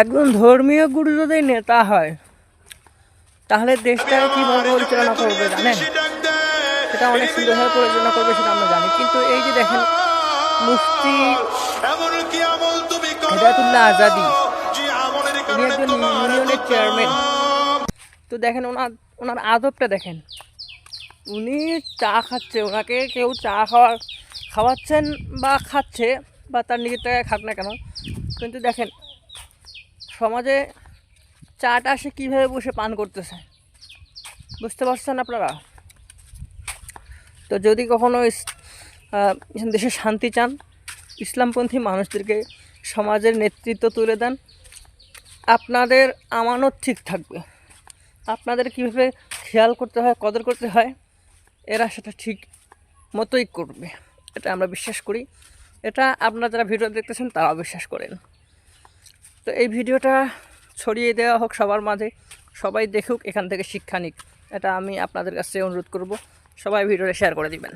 একজন ধর্মীয় গুরু যদি নেতা হয় তাহলে দেশটাকে কীভাবে পরিচালনা করবে জানেন? সেটা অনেক সুন্দরভাবে পরিচালনা করবে, সেটা আমরা জানি। কিন্তু এই যে দেখেন মুফতি হেদায়েতুল্লাহ আজাদী, উনি একজন ইউনিয়নের চেয়ারম্যান। তো দেখেন ওনার আদবটা দেখেন। উনি চা খাচ্ছে, ওনাকে কেউ চা খাওয়াচ্ছেন বা খাচ্ছে, বা তার নিজের টাকায় খাক না কেন, কিন্তু দেখেন সমাজে চাটা সে কীভাবে বসে পান করতেছে, বুঝতে পারছেন আপনারা? তো যদি কখনো দেশে শান্তি চান, ইসলামপন্থী মানুষদেরকে সমাজের নেতৃত্ব তুলে দেন, আপনাদের আমানত ঠিক থাকবে। আপনাদের কীভাবে খেয়াল করতে হয়, কদর করতে হয়, এরা সেটা ঠিক মতোই করবে, এটা আমরা বিশ্বাস করি। এটা আপনারা যারা ভিডিও দেখতেছেন তারাও বিশ্বাস করেন। তো এই ভিডিওটা ছড়িয়ে দেওয়া হোক সবার মাঝে, সবাই দেখুক, এখান থেকে শিক্ষা নিক, এটা আমি আপনাদের কাছে অনুরোধ করব। সবাই ভিডিওটা শেয়ার করে দিবেন।